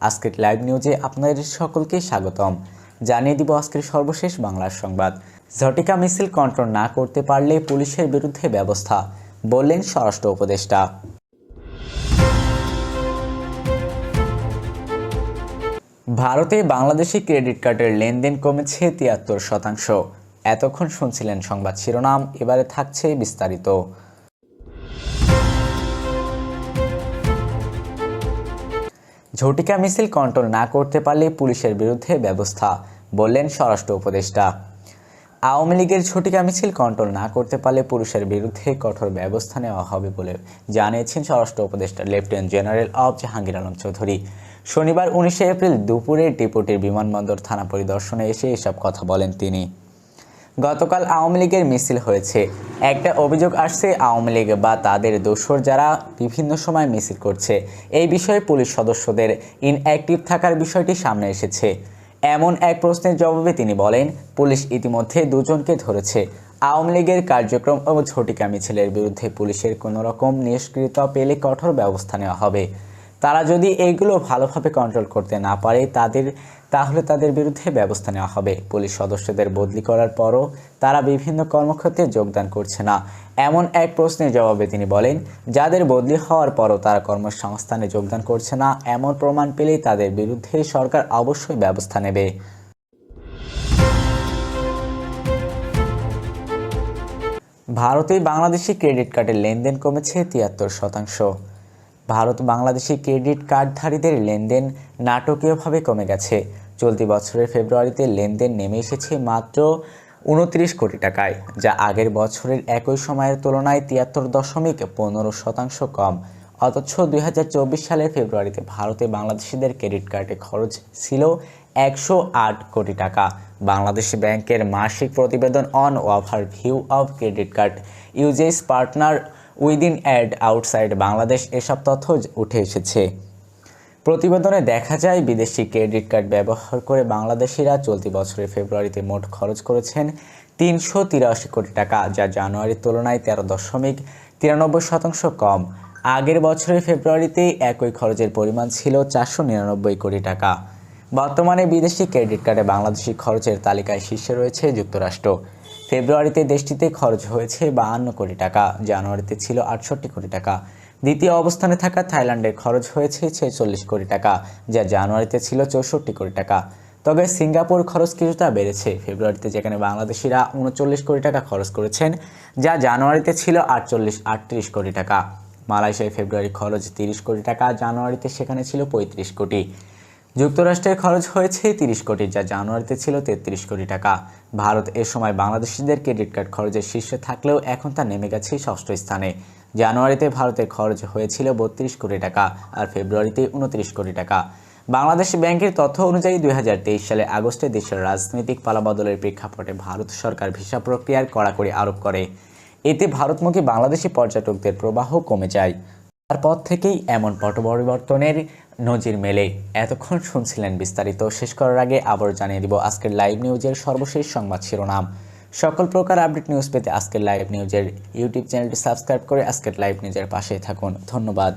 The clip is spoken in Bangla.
আজকের লাইভ নিউজে আপনাদের সকলকে স্বাগতম। জানিয়ে দিব আজকের সর্বশেষ বাংলার সংবাদ। ঝটিকা মিছিল কন্ট্রোল না করতে পারলে পুলিশের বিরুদ্ধে ব্যবস্থা, বললেন স্বরাষ্ট্র উপদেষ্টা। ভারতে বাংলাদেশি ক্রেডিট কার্ডের লেনদেন কমেছে ৭৩%। এতক্ষণ শুনছিলেন সংবাদ শিরোনাম, এবারে থাকছে বিস্তারিত। ঝটিকা মিছিল কন্ট্রোল না করতে পারলে পুলিশের বিরুদ্ধে ব্যবস্থা, বললেন স্বরাষ্ট্র উপদেষ্টা। আওয়ামী লীগের ঝটিকা মিছিল কন্ট্রোল না করতে পারলে পুলিশের বিরুদ্ধে কঠোর ব্যবস্থা নেওয়া হবে বলে জানিয়েছেন স্বরাষ্ট্র উপদেষ্টা lieutenant general of Jahangir Alam Chowdhury. শনিবার ১৯ এপ্রিল দুপুরে ডিপোটির বিমানবন্দর থানা পরিদর্শনে এসে এসব কথা বলেন তিনি। গতকাল আওয়ামী লীগের মিছিল হয়েছে। একটা অভিযোগ আসছে, আওয়ামী লীগ বা তাদের দোসর যারা বিভিন্ন সময় মিছিল করছে, এই বিষয়ে পুলিশ সদস্যদের ইনঅ্যাক্টিভ থাকার বিষয়টি সামনে এসেছে। এমন এক প্রশ্নের জবাবে তিনি বলেন, পুলিশ ইতিমধ্যে দুজনকে ধরেছে। আওয়ামী লীগের কার্যক্রম ও ঝটিকা মিছিলের বিরুদ্ধে পুলিশের কোনো রকম নিষ্ক্রিয়তা পেলে কঠোর ব্যবস্থা নেওয়া হবে। তারা যদি এইগুলো ভালোভাবে কন্ট্রোল করতে না পারে তাহলে তাদের বিরুদ্ধে ব্যবস্থা নেওয়া হবে। পুলিশ সদস্যদের বদলি করার পরও তারা বিভিন্ন কর্মক্ষেত্রে যোগদান করছে না, এমন এক প্রশ্নের জবাবে তিনি বলেন, যাদের বদলি হওয়ার পরও তারা কর্মসংস্থানে যোগদান করছে না, এমন প্রমাণ পেলেই তাদের বিরুদ্ধে সরকার অবশ্যই ব্যবস্থা নেবে। ভারতে বাংলাদেশি ক্রেডিট কার্ডের লেনদেন কমেছে ৭৩%। ভারত বাংলাদেশি ক্রেডিট কার্ডধারীদের লেনদেন নাটকীয়ভাবে কমে গেছে। চলতি বছরের ফেব্রুয়ারিতে লেনদেন নেমে এসেছে মাত্র ২৯ কোটি টাকায়, যা আগের বছরের একই সময়ের তুলনায় ৭৩.১৫% কম। অথচ ২০২৪ সালের ফেব্রুয়ারিতে ভারতে বাংলাদেশিদের ক্রেডিট কার্ডে খরচ ছিল ১০৮ কোটি টাকা। বাংলাদেশ ব্যাংকের মাসিক প্রতিবেদন on overview of credit card uses partner within and outside Bangladesh এসব তথ্য উঠে এসেছে। প্রতিবেদনে দেখা যায়, বিদেশি ক্রেডিট কার্ড ব্যবহার করে বাংলাদেশিরা চলতি বছরের ফেব্রুয়ারিতে মোট খরচ করেছেন ৩৮৩ কোটি টাকা, যা জানুয়ারির তুলনায় ১৩.৯৩% কম। আগের বছরের ফেব্রুয়ারিতে একই খরচের পরিমাণ ছিল ৪৯৯ কোটি টাকা। বর্তমানে বিদেশি ক্রেডিট কার্ডে বাংলাদেশি খরচের তালিকায় শীর্ষে রয়েছে যুক্তরাষ্ট্র। ফেব্রুয়ারিতে দেশটিতে খরচ হয়েছে ৫২ কোটি টাকা, জানুয়ারিতে ছিল ৬৮ কোটি টাকা। দ্বিতীয় অবস্থানে থাকা থাইল্যান্ডের খরচ হয়েছে ৪৬ কোটি টাকা, যা জানুয়ারিতে ছিল ৬৪ কোটি টাকা। তবে সিঙ্গাপুর খরচ কিছুটা বেড়েছে ফেব্রুয়ারিতে, যেখানে বাংলাদেশিরা ৩৯ কোটি টাকা খরচ করেছেন, যা জানুয়ারিতে ছিল ৩৮ কোটি টাকা। মালয়েশিয়ায় ফেব্রুয়ারি খরচ ৩০ কোটি টাকা, জানুয়ারিতে সেখানে ছিল ৩৫ কোটি। যুক্তরাষ্ট্রের খরচ হয়েছে ৩০ কোটি, যা জানুয়ারিতে ছিল ৩৩ কোটি টাকা। ভারত এ সময় বাংলাদেশিদের ক্রেডিট কার্ড খরচের শীর্ষে থাকলেও এখন তা নেমে গেছে ৬ষ্ঠ স্থানে। জানুয়ারিতে ভারতের খরচ হয়েছিল ৩২ কোটি টাকা আর ফেব্রুয়ারিতে ২৯ কোটি টাকা। বাংলাদেশ ব্যাংকের তথ্য অনুযায়ী ২০২৩ সালে আগস্টে দেশের রাজনৈতিক পালাবদলের প্রেক্ষাপটে ভারত সরকার ভিসা প্রক্রিয়ার কড়াকড়ি আরোপ করে। এতে ভারতমুখী বাংলাদেশি পর্যটকদের প্রবাহ কমে যায়। তারপর থেকেই এমন পট পরিবর্তনের নজির মেলে। এতক্ষণ শুনছিলেন বিস্তারিত। শেষ করার আগে আবার জানিয়ে দিব আজকের লাইভ নিউজের সর্বশেষ সংবাদ শিরোনাম। সকল প্রকার আপডেট নিউজ পেতে আজকের লাইভ নিউজের ইউটিউব চ্যানেলটি সাবস্ক্রাইব করে আজকের লাইভ নিউজের পাশে থাকুন। ধন্যবাদ।